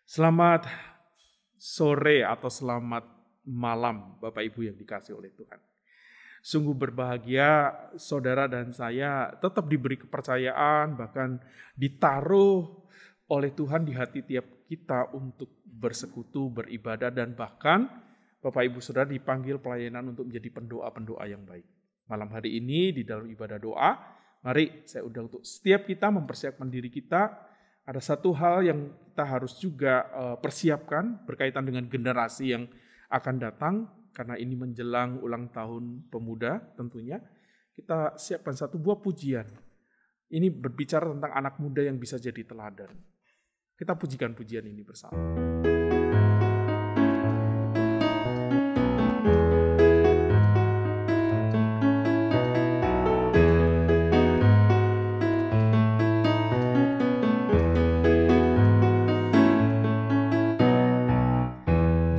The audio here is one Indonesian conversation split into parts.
Selamat sore atau selamat malam Bapak Ibu yang dikasihi oleh Tuhan. Sungguh berbahagia saudara dan saya tetap diberi kepercayaan, bahkan ditaruh oleh Tuhan di hati tiap kita untuk bersekutu, beribadah, dan bahkan Bapak Ibu Saudara dipanggil pelayanan untuk menjadi pendoa-pendoa yang baik. Malam hari ini di dalam ibadah doa, mari saya undang untuk setiap kita mempersiapkan diri kita. Ada satu hal yang kita harus juga persiapkan berkaitan dengan generasi yang akan datang, karena ini menjelang ulang tahun pemuda tentunya. Kita siapkan satu buah pujian. Ini berbicara tentang anak muda yang bisa jadi teladan. Kita pujikan pujian ini bersama.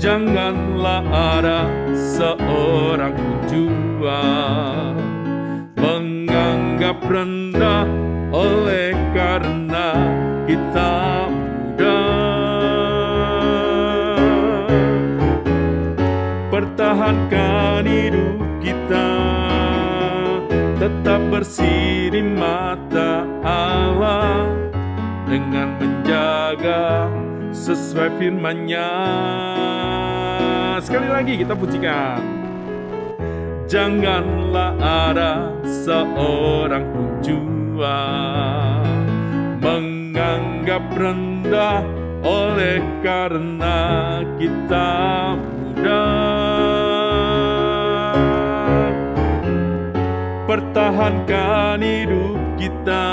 Janganlah ada seorang pun jua menganggap rendah oleh karena kita muda. Pertahankan hidup kita tetap bersih di mata Allah dengan menjaga sesuai firman-Nya. Sekali lagi kita pujikan. Janganlah ada seorang pun jua menganggap rendah oleh karena kita muda. Pertahankan hidup kita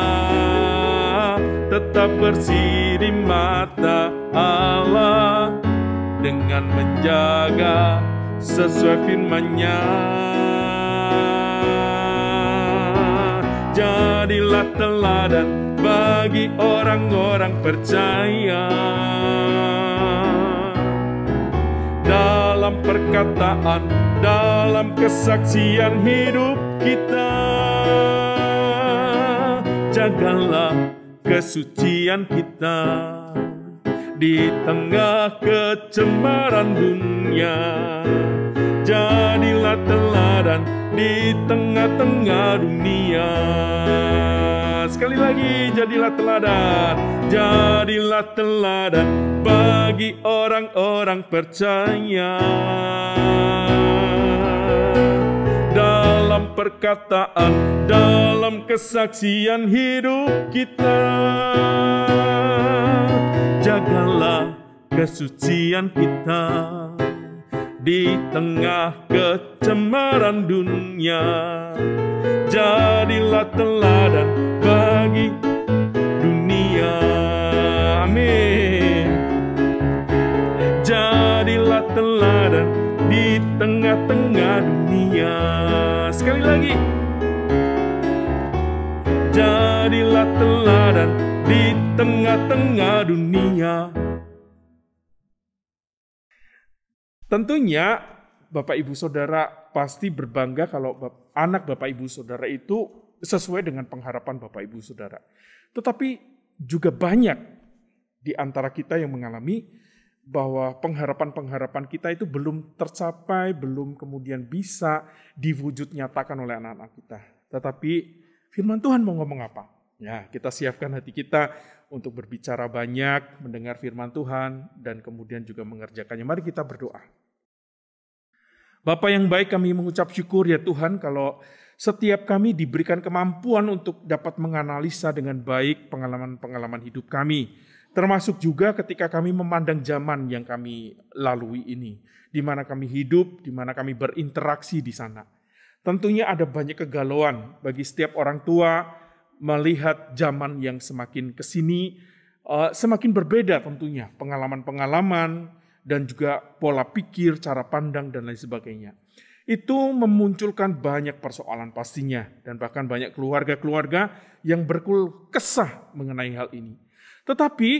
tetap bersih di mata Allah dengan menjaga sesuai firman-Nya. Jadilah teladan bagi orang-orang percaya dalam perkataan, dalam kesaksian hidup kita. Jagalah kesucian kita di tengah kecemaran dunia. Jadilah teladan di tengah-tengah dunia. Sekali lagi, jadilah teladan. Jadilah teladan bagi orang-orang percaya dalam perkataan, dalam kesaksian hidup kita. Jagalah kesucian kita di tengah kecemaran dunia. Jadilah teladan bagi dunia. Amin. Jadilah teladan di tengah-tengah dunia. Sekali lagi. Jadilah teladan di tengah-tengah dunia. Tentunya Bapak Ibu Saudara pasti berbangga kalau anak Bapak Ibu Saudara itu sesuai dengan pengharapan Bapak Ibu Saudara. Tetapi juga banyak di antara kita yang mengalami bahwa pengharapan-pengharapan kita itu belum tercapai, belum kemudian bisa diwujud nyatakan oleh anak-anak kita. Tetapi firman Tuhan mau ngomong apa? Ya, kita siapkan hati kita untuk berbicara banyak, mendengar firman Tuhan, dan kemudian juga mengerjakannya. Mari kita berdoa. Bapa yang baik, kami mengucap syukur ya Tuhan kalau setiap kami diberikan kemampuan untuk dapat menganalisa dengan baik pengalaman-pengalaman hidup kami. Termasuk juga ketika kami memandang zaman yang kami lalui ini. Di mana kami hidup, di mana kami berinteraksi di sana. Tentunya ada banyak kegalauan bagi setiap orang tua melihat zaman yang semakin kesini, semakin berbeda tentunya pengalaman-pengalaman dan juga pola pikir, cara pandang dan lain sebagainya. Itu memunculkan banyak persoalan pastinya dan bahkan banyak keluarga-keluarga yang berkeluh kesah mengenai hal ini. Tetapi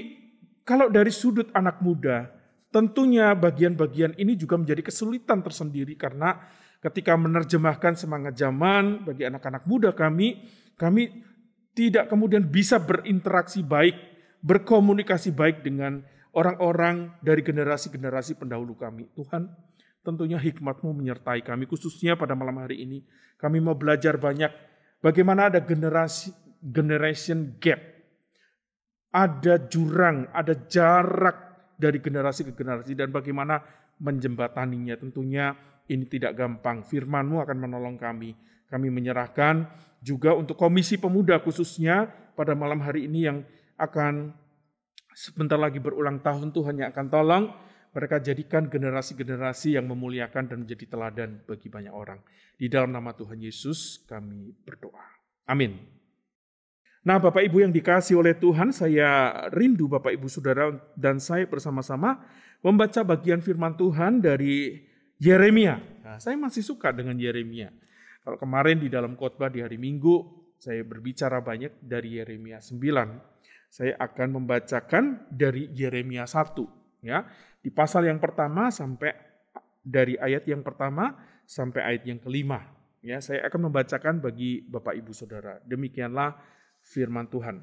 kalau dari sudut anak muda, tentunya bagian-bagian ini juga menjadi kesulitan tersendiri karena ketika menerjemahkan semangat zaman bagi anak-anak muda kami tidak kemudian bisa berinteraksi baik, berkomunikasi baik dengan orang-orang dari generasi-generasi pendahulu kami. Tuhan, tentunya hikmat-Mu menyertai kami, khususnya pada malam hari ini. Kami mau belajar banyak bagaimana ada generation gap. Ada jurang, ada jarak dari generasi ke generasi dan bagaimana menjembataninya. Tentunya ini tidak gampang. Firman-Mu akan menolong kami. Kami menyerahkan juga untuk Komisi Pemuda khususnya pada malam hari ini yang akan sebentar lagi berulang tahun. Tuhan yang akan tolong mereka jadikan generasi-generasi yang memuliakan dan menjadi teladan bagi banyak orang. Di dalam nama Tuhan Yesus kami berdoa. Amin. Nah, Bapak Ibu yang dikasihi oleh Tuhan, saya rindu Bapak Ibu Saudara dan saya bersama-sama membaca bagian firman Tuhan dari Yeremia. Nah, saya masih suka dengan Yeremia. Kalau kemarin di dalam khotbah di hari Minggu, saya berbicara banyak dari Yeremia 9. Saya akan membacakan dari Yeremia 1. Ya, di pasal yang pertama sampai dari ayat yang pertama sampai ayat yang kelima. Ya, saya akan membacakan bagi Bapak Ibu Saudara. Demikianlah firman Tuhan.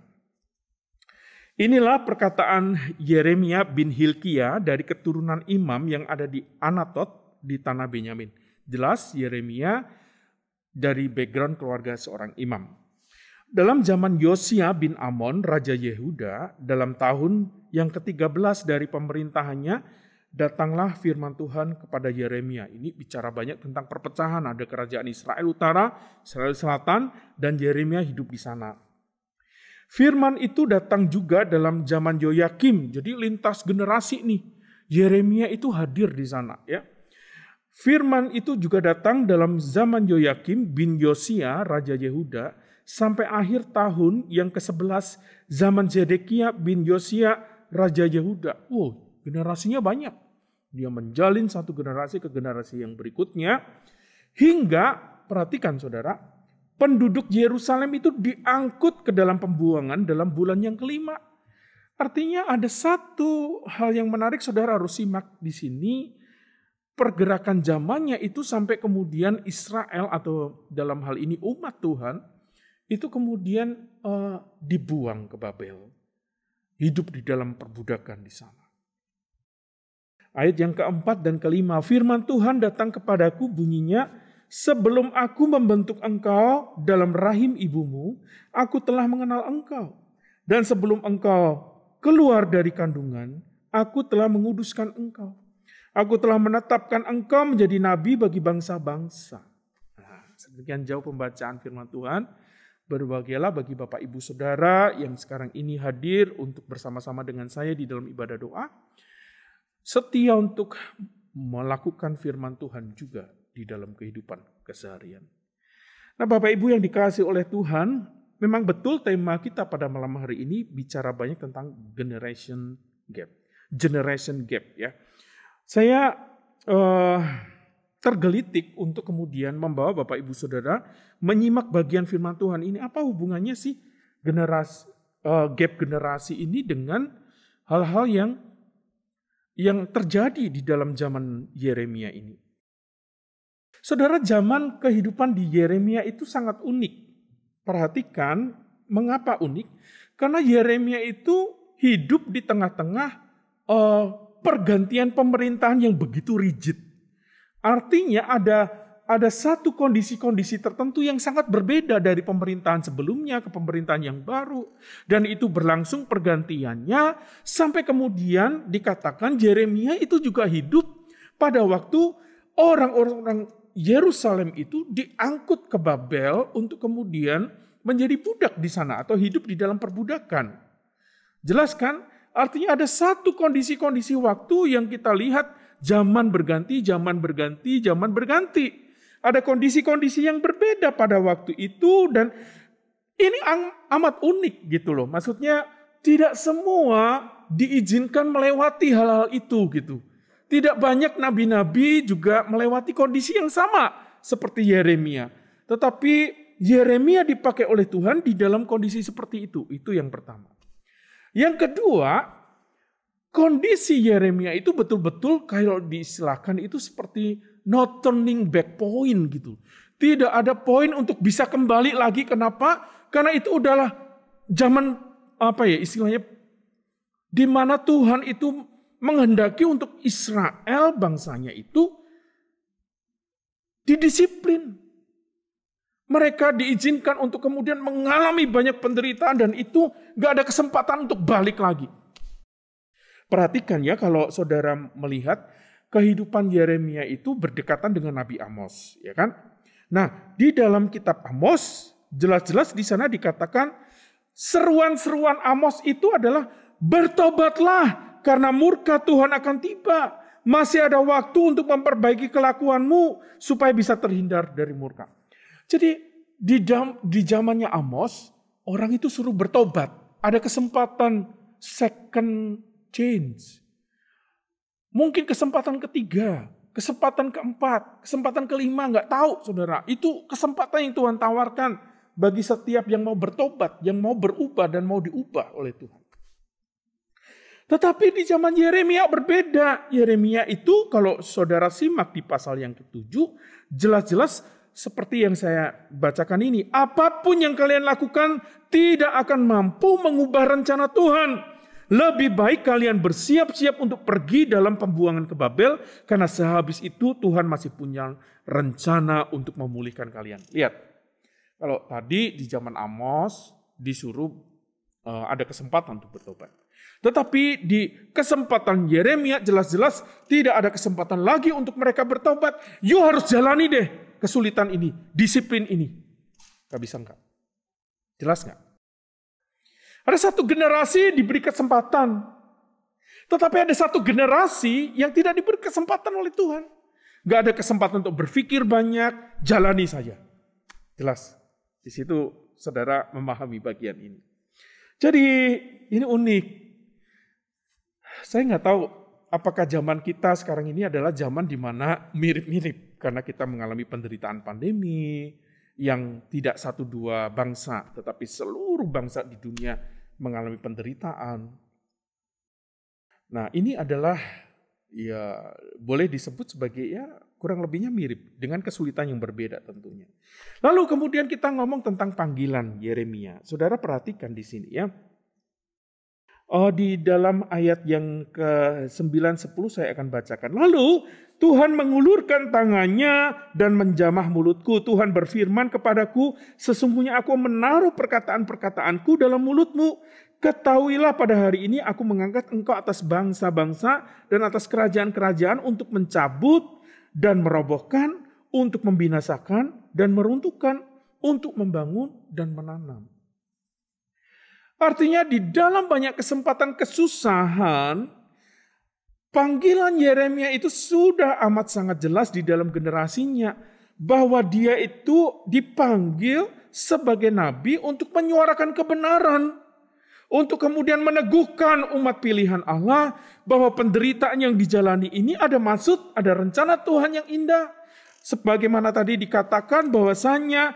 Inilah perkataan Yeremia bin Hilkia dari keturunan imam yang ada di Anatot di tanah Benyamin. Jelas Yeremia dari background keluarga seorang imam. Dalam zaman Yosia bin Amon, Raja Yehuda, dalam tahun yang ke-13 dari pemerintahannya, datanglah firman Tuhan kepada Yeremia. Ini bicara banyak tentang perpecahan, ada kerajaan Israel Utara, Israel Selatan, dan Yeremia hidup di sana. Firman itu datang juga dalam zaman Yoyakim, jadi lintas generasi nih. Yeremia itu hadir di sana, ya. Firman itu juga datang dalam zaman Yoyakim bin Yosia, Raja Yehuda, sampai akhir tahun yang ke-11 zaman Zedekia bin Yosia, Raja Yehuda. Generasinya banyak. Dia menjalin satu generasi ke generasi yang berikutnya. Hingga, perhatikan saudara, penduduk Yerusalem itu diangkut ke dalam pembuangan dalam bulan yang kelima. Artinya ada satu hal yang menarik saudara harus simak di sini. Pergerakan zamannya itu sampai kemudian Israel atau dalam hal ini umat Tuhan itu kemudian dibuang ke Babel. Hidup di dalam perbudakan di sana. Ayat yang keempat dan kelima, firman Tuhan datang kepadaku bunyinya, sebelum aku membentuk engkau dalam rahim ibumu, aku telah mengenal engkau. Dan sebelum engkau keluar dari kandungan, aku telah menguduskan engkau. Aku telah menetapkan engkau menjadi nabi bagi bangsa-bangsa. Nah, sedemikian jauh pembacaan firman Tuhan. Berbahagialah bagi Bapak Ibu Saudara yang sekarang ini hadir untuk bersama-sama dengan saya di dalam ibadah doa. Setia untuk melakukan firman Tuhan juga di dalam kehidupan keseharian. Nah, Bapak Ibu yang dikasihi oleh Tuhan, memang betul tema kita pada malam hari ini bicara banyak tentang generation gap. Generation gap ya. Saya tergelitik untuk kemudian membawa Bapak Ibu Saudara menyimak bagian firman Tuhan ini. Apa hubungannya sih gap generasi ini dengan hal-hal yang terjadi di dalam zaman Yeremia ini? Saudara, zaman kehidupan di Yeremia itu sangat unik. Perhatikan mengapa unik? Karena Yeremia itu hidup di tengah-tengah pergantian pemerintahan yang begitu rigid. Artinya ada satu kondisi-kondisi tertentu yang sangat berbeda dari pemerintahan sebelumnya ke pemerintahan yang baru. Dan itu berlangsung pergantiannya sampai kemudian dikatakan Yeremia itu juga hidup pada waktu orang-orang Yerusalem itu diangkut ke Babel untuk kemudian menjadi budak di sana atau hidup di dalam perbudakan. Jelas kan? Artinya ada satu kondisi-kondisi waktu yang kita lihat zaman berganti, zaman berganti, zaman berganti. Ada kondisi-kondisi yang berbeda pada waktu itu dan ini amat unik gitu loh. Maksudnya tidak semua diizinkan melewati hal-hal itu gitu. Tidak banyak nabi-nabi juga melewati kondisi yang sama seperti Yeremia. Tetapi Yeremia dipakai oleh Tuhan di dalam kondisi seperti itu. Itu yang pertama. Yang kedua, kondisi Yeremia itu betul-betul kalau diistilahkan itu seperti no turning back point gitu. Tidak ada poin untuk bisa kembali lagi. Kenapa? Karena itu adalah zaman istilahnya di mana Tuhan itu menghendaki untuk Israel, bangsanya itu didisiplin. Mereka diizinkan untuk kemudian mengalami banyak penderitaan dan itu gak ada kesempatan untuk balik lagi. Perhatikan ya, kalau saudara melihat kehidupan Yeremia itu berdekatan dengan Nabi Amos, ya kan? Nah, di dalam kitab Amos jelas-jelas di sana dikatakan seruan-seruan Amos itu adalah bertobatlah karena murka Tuhan akan tiba. Masih ada waktu untuk memperbaiki kelakuanmu supaya bisa terhindar dari murka. Jadi di zamannya Amos, orang itu suruh bertobat. Ada kesempatan second change. Mungkin kesempatan ketiga, kesempatan keempat, kesempatan kelima, nggak tahu saudara. Itu kesempatan yang Tuhan tawarkan bagi setiap yang mau bertobat, yang mau berubah dan mau diubah oleh Tuhan. Tetapi di zaman Yeremia berbeda. Yeremia itu kalau saudara simak di pasal yang ke-7, jelas-jelas seperti yang saya bacakan ini. Apapun yang kalian lakukan tidak akan mampu mengubah rencana Tuhan. Lebih baik kalian bersiap-siap untuk pergi dalam pembuangan ke Babel. Karena sehabis itu Tuhan masih punya rencana untuk memulihkan kalian. Lihat, kalau tadi di zaman Amos disuruh ada kesempatan untuk bertobat. Tetapi di kesempatan Yeremia jelas-jelas tidak ada kesempatan lagi untuk mereka bertobat. You harus jalani deh kesulitan ini, disiplin ini. Gak bisa enggak? Jelas enggak? Ada satu generasi diberi kesempatan. Tetapi ada satu generasi yang tidak diberi kesempatan oleh Tuhan. Gak ada kesempatan untuk berpikir banyak, jalani saja. Jelas. Di situ saudara memahami bagian ini. Jadi ini unik. Saya nggak tahu apakah zaman kita sekarang ini adalah zaman di mana mirip-mirip. Karena kita mengalami penderitaan pandemi yang tidak satu dua bangsa, tetapi seluruh bangsa di dunia mengalami penderitaan. Nah ini adalah ya boleh disebut sebagai ya kurang lebihnya mirip dengan kesulitan yang berbeda tentunya. Lalu kemudian kita ngomong tentang panggilan Yeremia. Saudara perhatikan di sini ya. Di dalam ayat yang ke-9-10 saya akan bacakan. Lalu Tuhan mengulurkan tangannya dan menjamah mulutku. Tuhan berfirman kepadaku, sesungguhnya aku menaruh perkataan-perkataanku dalam mulutmu. Ketahuilah pada hari ini aku mengangkat engkau atas bangsa-bangsa dan atas kerajaan-kerajaan untuk mencabut dan merobohkan, untuk membinasakan dan meruntuhkan, untuk membangun dan menanam. Artinya di dalam banyak kesempatan kesusahan, panggilan Yeremia itu sudah amat sangat jelas di dalam generasinya. Bahwa dia itu dipanggil sebagai nabi untuk menyuarakan kebenaran. Untuk kemudian meneguhkan umat pilihan Allah bahwa penderitaan yang dijalani ini ada maksud, ada rencana Tuhan yang indah. Sebagaimana tadi dikatakan bahwasannya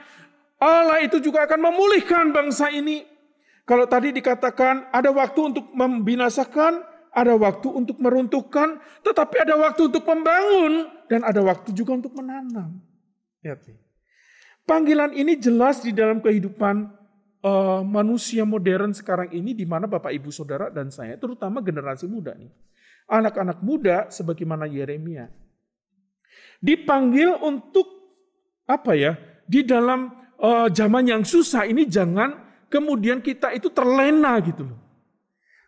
Allah itu juga akan memulihkan bangsa ini. Kalau tadi dikatakan ada waktu untuk membinasakan, ada waktu untuk meruntuhkan, tetapi ada waktu untuk membangun, dan ada waktu juga untuk menanam. Lihat nih. Panggilan ini jelas di dalam kehidupan manusia modern sekarang ini, di mana Bapak Ibu Saudara dan saya, terutama generasi muda nih. Anak-anak muda sebagaimana Yeremia. Dipanggil untuk di dalam zaman yang susah ini jangan kemudian kita itu terlena gitu loh.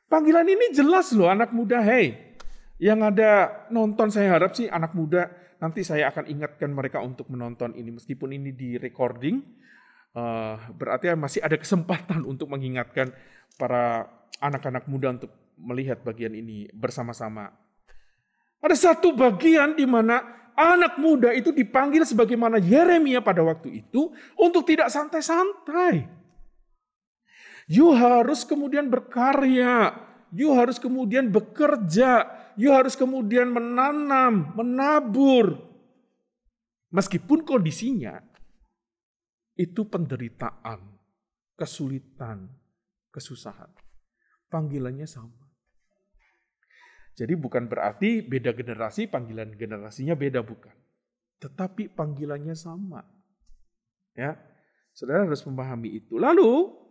Panggilan ini jelas loh anak muda. Hey, yang ada nonton saya harap sih anak muda. Nanti saya akan ingatkan mereka untuk menonton ini. Meskipun ini di recording. Berarti masih ada kesempatan untuk mengingatkan para anak-anak muda untuk melihat bagian ini bersama-sama. Ada satu bagian di mana anak muda itu dipanggil sebagaimana Yeremia pada waktu itu. Untuk tidak santai-santai. You harus kemudian berkarya, you harus kemudian bekerja, you harus kemudian menanam, menabur. Meskipun kondisinya itu penderitaan, kesulitan, kesusahan. Panggilannya sama. Jadi bukan berarti beda generasi, panggilan generasinya beda, bukan. Tetapi panggilannya sama. Ya, saudara harus memahami itu. Lalu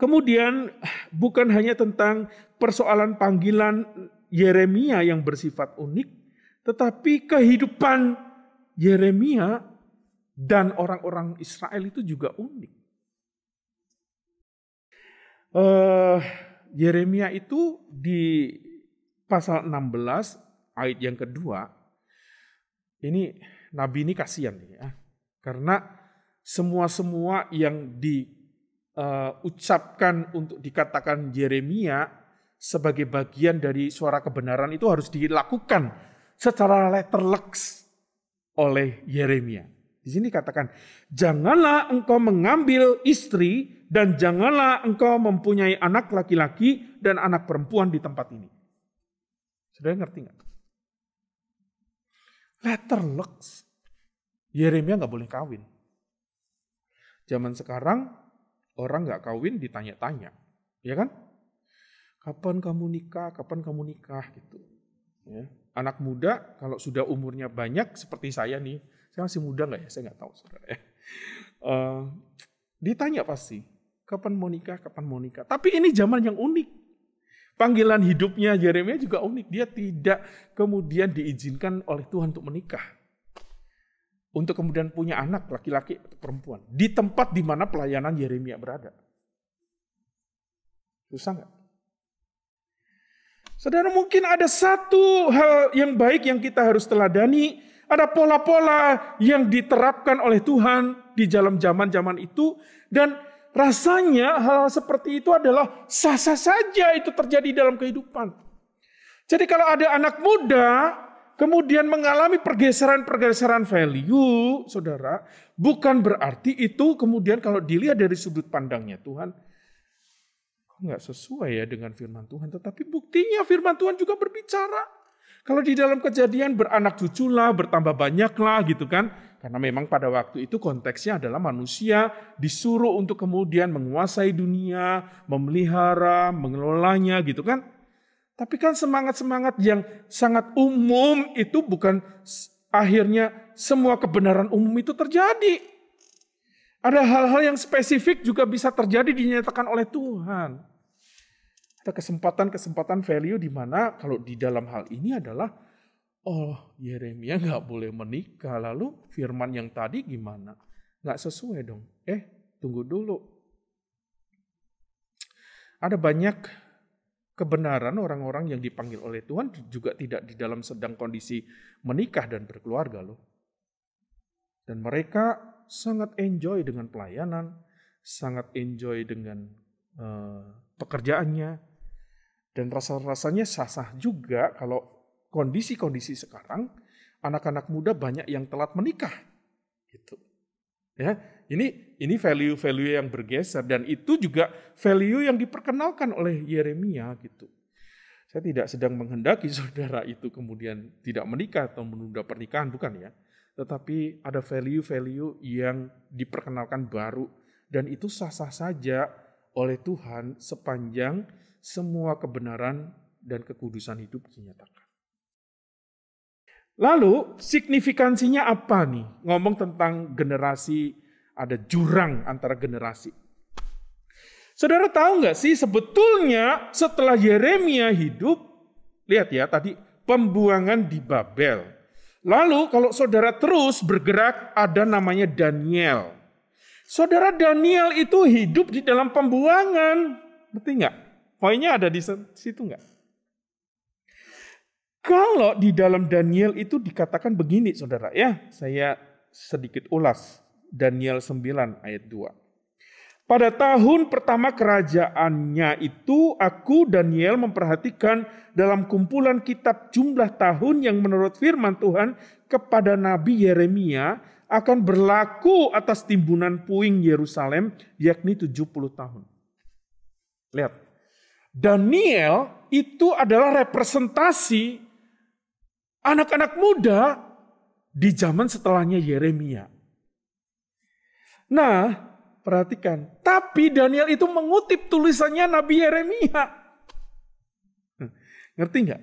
kemudian bukan hanya tentang persoalan panggilan Yeremia yang bersifat unik, tetapi kehidupan Yeremia dan orang-orang Israel itu juga unik. Yeremia itu di pasal 16 ayat yang kedua, ini Nabi ini kasihan ya, karena semua yang diucapkan untuk dikatakan Yeremia sebagai bagian dari suara kebenaran itu harus dilakukan secara letterleks oleh Yeremia. Di sini katakan, janganlah engkau mengambil istri dan janganlah engkau mempunyai anak laki-laki dan anak perempuan di tempat ini. Saudara ngerti nggak? Letterleks. Yeremia nggak boleh kawin. Zaman sekarang orang nggak kawin ditanya-tanya, ya kan? Kapan kamu nikah? Kapan kamu nikah? Gitu. Ya. Anak muda kalau sudah umurnya banyak seperti saya nih, saya masih muda nggak ya? Saya nggak tahu, saudara. Ditanya pasti, kapan mau nikah? Kapan mau nikah? Tapi ini zaman yang unik. Panggilan hidupnya Yeremia juga unik. Dia tidak kemudian diizinkan oleh Tuhan untuk menikah. Untuk kemudian punya anak laki-laki atau perempuan. Di tempat di mana pelayanan Yeremia berada. Susah nggak? Saudara, mungkin ada satu hal yang baik yang kita harus teladani. Ada pola-pola yang diterapkan oleh Tuhan di dalam zaman-zaman itu. Dan rasanya hal seperti itu adalah sah-sah saja itu terjadi dalam kehidupan. Jadi kalau ada anak muda kemudian mengalami pergeseran-pergeseran value, saudara, bukan berarti itu kemudian kalau dilihat dari sudut pandangnya Tuhan, kok nggak sesuai ya dengan firman Tuhan. Tetapi buktinya firman Tuhan juga berbicara. Kalau di dalam Kejadian beranak cuculah, bertambah banyaklah gitu kan. Karena memang pada waktu itu konteksnya adalah manusia disuruh untuk kemudian menguasai dunia, memelihara, mengelolanya gitu kan. Tapi kan semangat-semangat yang sangat umum itu bukan akhirnya semua kebenaran umum itu terjadi. Ada hal-hal yang spesifik juga bisa terjadi dinyatakan oleh Tuhan. Ada kesempatan-kesempatan value di mana kalau di dalam hal ini adalah, oh Yeremia nggak boleh menikah, lalu firman yang tadi gimana? Nggak sesuai dong. Tunggu dulu. Ada banyak kebenaran orang-orang yang dipanggil oleh Tuhan juga tidak di dalam sedang kondisi menikah dan berkeluarga loh. Dan mereka sangat enjoy dengan pelayanan, sangat enjoy dengan pekerjaannya. Dan rasa-rasanya sah-sah juga kalau kondisi-kondisi sekarang anak-anak muda banyak yang telat menikah. Gitu. Ya, ini value-value yang bergeser dan itu juga value yang diperkenalkan oleh Yeremia gitu. Saya tidak sedang menghendaki saudara itu kemudian tidak menikah atau menunda pernikahan, bukan ya. Tetapi ada value-value yang diperkenalkan baru dan itu sah-sah saja oleh Tuhan sepanjang semua kebenaran dan kekudusan hidup dinyatakan. Lalu signifikansinya apa nih? Ngomong tentang generasi, ada jurang antara generasi. Saudara tahu nggak sih sebetulnya setelah Yeremia hidup, lihat ya tadi pembuangan di Babel. Lalu kalau saudara terus bergerak ada namanya Daniel. Saudara Daniel itu hidup di dalam pembuangan, ngerti nggak? Poinnya ada di situ nggak? Kalau di dalam Daniel itu dikatakan begini saudara ya, saya sedikit ulas Daniel 9 ayat 2. Pada tahun pertama kerajaannya itu aku Daniel memperhatikan dalam kumpulan kitab jumlah tahun yang menurut firman Tuhan kepada Nabi Yeremia akan berlaku atas timbunan puing Yerusalem yakni 70 tahun. Lihat. Daniel itu adalah representasi anak-anak muda di zaman setelahnya Yeremia. Nah, perhatikan. Tapi Daniel itu mengutip tulisannya Nabi Yeremia. Ngerti nggak?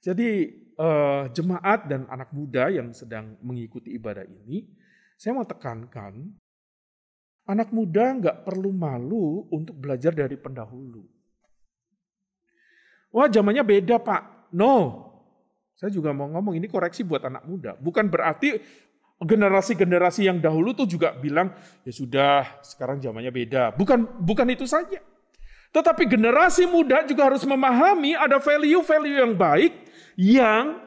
Jadi jemaat dan anak muda yang sedang mengikuti ibadah ini, saya mau tekankan Anak muda nggak perlu malu untuk belajar dari pendahulu. Wah, zamannya beda, Pak. No. Saya juga mau ngomong, ini koreksi buat anak muda. Bukan berarti generasi-generasi yang dahulu tuh juga bilang, ya sudah, sekarang zamannya beda. Bukan itu saja. Tetapi generasi muda juga harus memahami ada value-value yang baik yang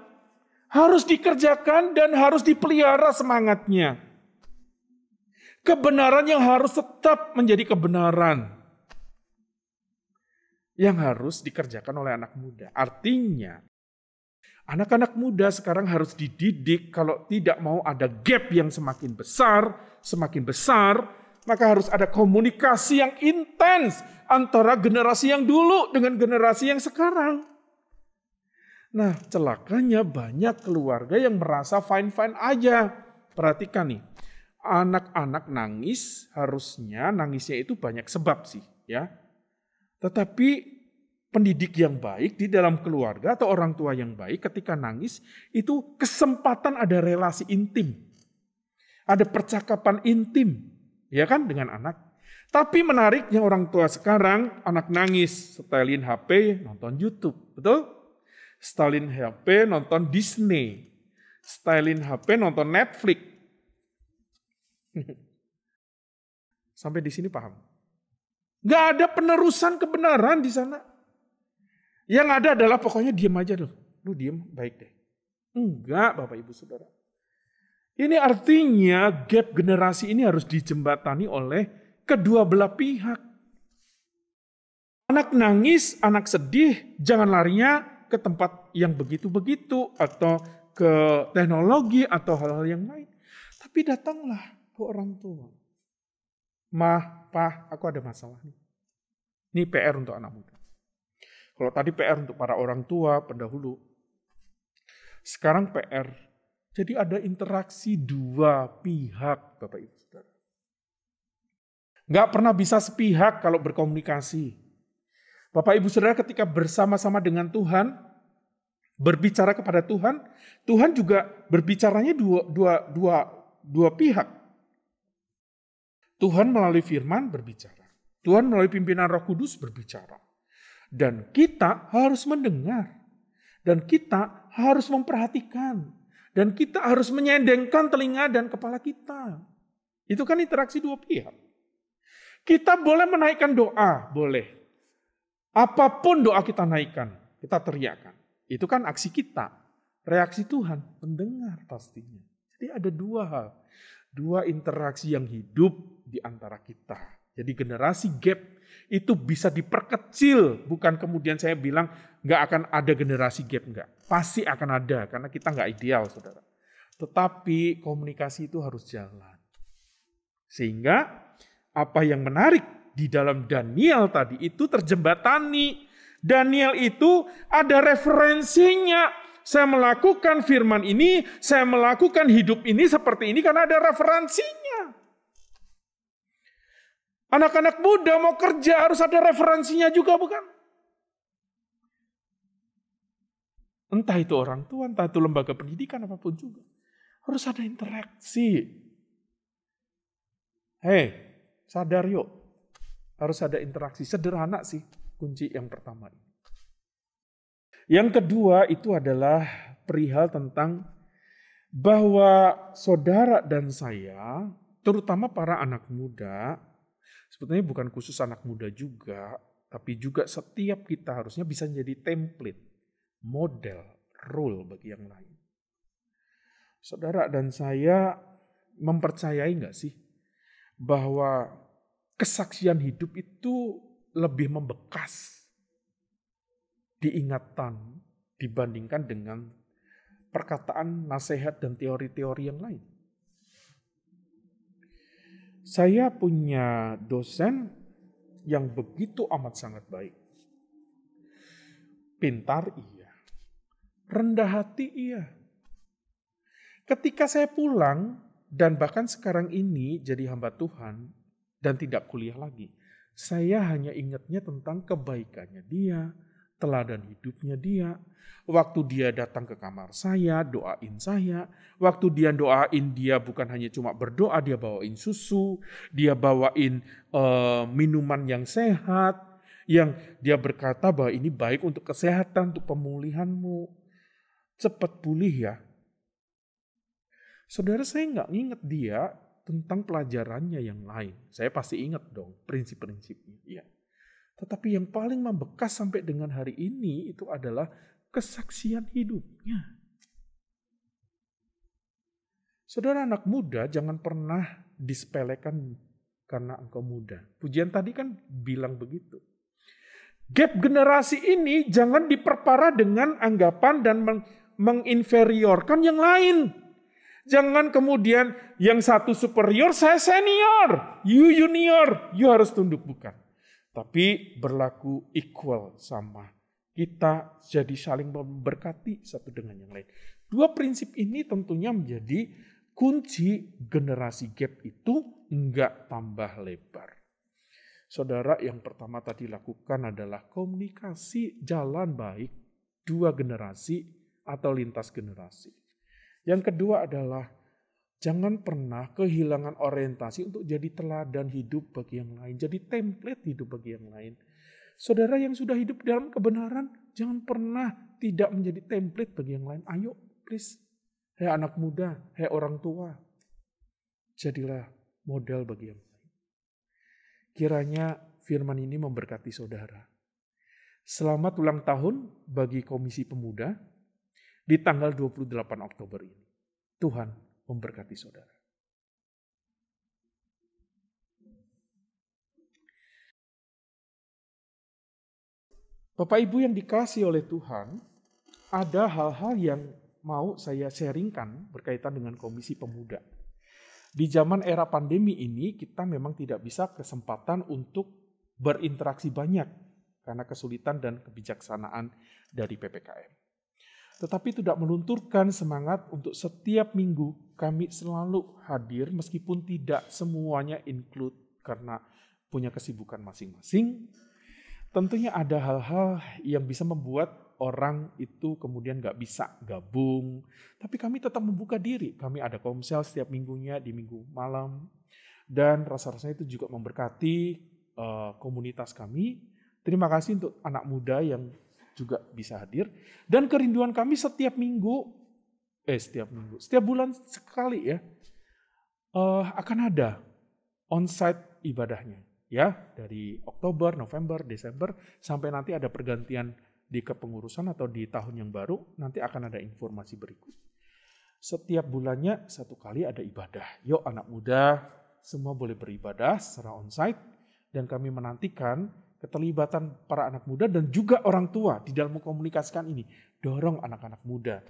harus dikerjakan dan harus dipelihara semangatnya. Kebenaran yang harus tetap menjadi kebenaran yang harus dikerjakan oleh anak muda. Artinya, anak-anak muda sekarang harus dididik kalau tidak mau ada gap yang semakin besar, maka harus ada komunikasi yang intens antara generasi yang dulu dengan generasi yang sekarang. Nah, celakanya banyak keluarga yang merasa fine-fine aja. Perhatikan nih. Anak-anak nangis, harusnya nangisnya itu banyak sebab sih, ya. Tetapi pendidik yang baik di dalam keluarga atau orang tua yang baik ketika nangis itu kesempatan ada relasi intim. Ada percakapan intim, ya kan, dengan anak. Tapi menariknya orang tua sekarang, anak nangis, setelin HP, nonton YouTube, betul? Setelin HP, nonton Disney. Setelin HP, nonton Netflix. Sampai di sini paham? Gak ada penerusan kebenaran di sana. Yang ada adalah pokoknya diam aja loh. Lu diam, baik deh. Enggak, Bapak Ibu Saudara. Ini artinya gap generasi ini harus dijembatani oleh kedua belah pihak. Anak nangis, anak sedih, jangan larinya ke tempat yang begitu-begitu atau ke teknologi atau hal-hal yang lain. Tapi datanglah ke orang tua. Mah, Pak, aku ada masalah nih. Ini PR untuk anak muda. Kalau tadi PR untuk para orang tua, pendahulu. Sekarang PR. Jadi ada interaksi dua pihak, Bapak Ibu Saudara. Nggak pernah bisa sepihak kalau berkomunikasi. Bapak Ibu Saudara ketika bersama-sama dengan Tuhan, berbicara kepada Tuhan, Tuhan juga berbicaranya dua pihak. Tuhan melalui firman berbicara. Tuhan melalui pimpinan Roh Kudus berbicara. Dan kita harus mendengar. Dan kita harus memperhatikan. Dan kita harus menyendengkan telinga dan kepala kita. Itu kan interaksi dua pihak. Kita boleh menaikkan doa, boleh. Apapun doa kita naikkan, kita teriakkan. Itu kan aksi kita. Reaksi Tuhan, mendengar pastinya. Jadi ada dua hal. Dua interaksi yang hidup di antara kita. Jadi generasi gap itu bisa diperkecil. Bukan kemudian saya bilang nggak akan ada generasi gap. Enggak. Pasti akan ada karena kita nggak ideal, saudara. Tetapi komunikasi itu harus jalan. Sehingga apa yang menarik di dalam Daniel tadi itu terjembatani. Daniel itu ada referensinya. Saya melakukan firman ini, saya melakukan hidup ini seperti ini karena ada referensinya. Anak-anak muda mau kerja harus ada referensinya juga, bukan? Entah itu orang tua, entah itu lembaga pendidikan, apapun juga. Harus ada interaksi. Hei, sadar yuk. Harus ada interaksi. Sederhana sih kunci yang pertama ini. Yang kedua itu adalah perihal tentang bahwa saudara dan saya, terutama para anak muda, sebetulnya bukan khusus anak muda juga, tapi juga setiap kita harusnya bisa menjadi template, model, role bagi yang lain. Saudara dan saya mempercayai nggak sih bahwa kesaksian hidup itu lebih membekas diingatan dibandingkan dengan perkataan, nasihat, dan teori-teori yang lain. Saya punya dosen yang begitu amat sangat baik. Pintar iya. Rendah hati iya. Ketika saya pulang, dan bahkan sekarang ini jadi hamba Tuhan, dan tidak kuliah lagi, saya hanya ingatnya tentang kebaikannya dia, teladan hidupnya dia. Waktu dia datang ke kamar saya, doain saya. Waktu dia doain, dia bukan hanya cuma berdoa, dia bawain susu, dia bawain minuman yang sehat, yang dia berkata bahwa ini baik untuk kesehatan, untuk pemulihanmu. Cepat pulih ya. Saudara, saya nggak ingat dia tentang pelajarannya yang lain. Saya pasti ingat dong prinsip-prinsipnya. Ya. Tetapi yang paling membekas sampai dengan hari ini itu adalah kesaksian hidupnya. Saudara, anak muda jangan pernah disepelekan karena engkau muda. Pujian tadi kan bilang begitu. Gap generasi ini jangan diperparah dengan anggapan dan menginferiorkan yang lain. Jangan kemudian yang satu superior, saya senior, you junior, you harus tunduk, bukan. Tapi berlaku equal sama. Kita jadi saling memberkati satu dengan yang lain. Dua prinsip ini tentunya menjadi kunci generasi gap itu enggak tambah lebar. Saudara, yang pertama tadi lakukan adalah komunikasi jalan baik dua generasi atau lintas generasi. Yang kedua adalah jangan pernah kehilangan orientasi untuk jadi teladan hidup bagi yang lain, jadi template hidup bagi yang lain. Saudara yang sudah hidup dalam kebenaran, jangan pernah tidak menjadi template bagi yang lain. Ayo, please. Hei anak muda, hei orang tua, jadilah model bagi yang lain. Kiranya firman ini memberkati saudara. Selamat ulang tahun bagi Komisi Pemuda di tanggal 28 Oktober ini. Tuhan memberkati saudara. Bapak Ibu yang dikasihi oleh Tuhan, ada hal-hal yang mau saya sharingkan berkaitan dengan Komisi Pemuda. Di zaman era pandemi ini, kita memang tidak bisa kesempatan untuk berinteraksi banyak karena kesulitan dan kebijaksanaan dari PPKM. Tetapi tidak melunturkan semangat untuk setiap minggu kami selalu hadir meskipun tidak semuanya include karena punya kesibukan masing-masing. Tentunya ada hal-hal yang bisa membuat orang itu kemudian gak bisa gabung. Tapi kami tetap membuka diri. Kami ada komsel setiap minggunya di minggu malam. Dan rasa-rasanya itu juga memberkati komunitas kami. Terima kasih untuk anak muda yang juga bisa hadir. Dan kerinduan kami setiap bulan sekali ya, akan ada on-site ibadahnya. Ya, dari Oktober, November, Desember, sampai nanti ada pergantian di kepengurusan atau di tahun yang baru, nanti akan ada informasi berikut. Setiap bulannya satu kali ada ibadah. Yuk anak muda, semua boleh beribadah secara on-site, dan kami menantikan keterlibatan para anak muda dan juga orang tua di dalam mengkomunikasikan ini. Dorong anak-anak muda.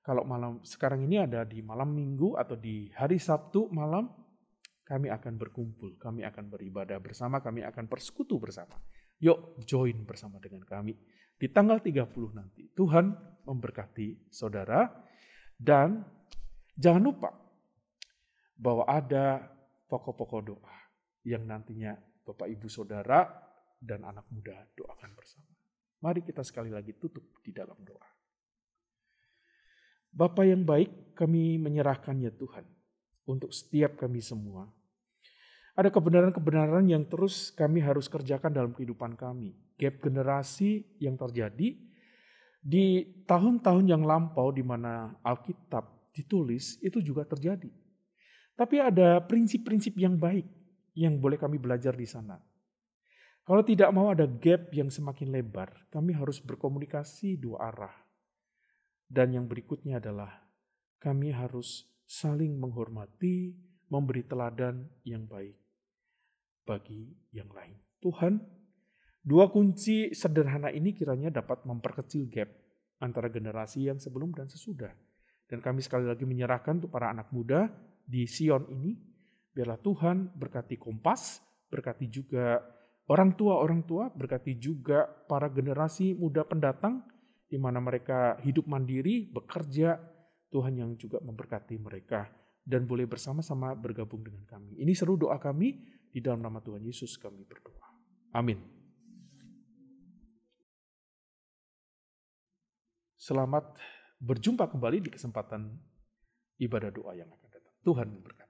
Kalau malam sekarang ini ada di malam minggu atau di hari Sabtu malam, kami akan berkumpul, kami akan beribadah bersama, kami akan persekutu bersama. Yuk join bersama dengan kami. Di tanggal 30 nanti, Tuhan memberkati saudara. Dan jangan lupa bahwa ada pokok-pokok doa yang nantinya Bapak Ibu Saudara dan anak muda doakan bersama. Mari kita sekali lagi tutup di dalam doa. Bapa yang baik, kami menyerahkannya Tuhan untuk setiap kami semua. Ada kebenaran-kebenaran yang terus kami harus kerjakan dalam kehidupan kami. Gap generasi yang terjadi di tahun-tahun yang lampau di mana Alkitab ditulis itu juga terjadi. Tapi ada prinsip-prinsip yang baik yang boleh kami belajar di sana. Kalau tidak mau ada gap yang semakin lebar, kami harus berkomunikasi dua arah. Dan yang berikutnya adalah kami harus saling menghormati, memberi teladan yang baik bagi yang lain. Tuhan, dua kunci sederhana ini kiranya dapat memperkecil gap antara generasi yang sebelum dan sesudah. Dan kami sekali lagi menyerahkan untuk para anak muda di Sion ini, biarlah Tuhan berkati Kompas, berkati juga orang tua, berkati juga para generasi muda pendatang, di mana mereka hidup mandiri, bekerja, Tuhan yang juga memberkati mereka. Dan boleh bersama-sama bergabung dengan kami. Ini seru doa kami, di dalam nama Tuhan Yesus kami berdoa. Amin. Selamat berjumpa kembali di kesempatan ibadah doa yang akan datang. Tuhan memberkati.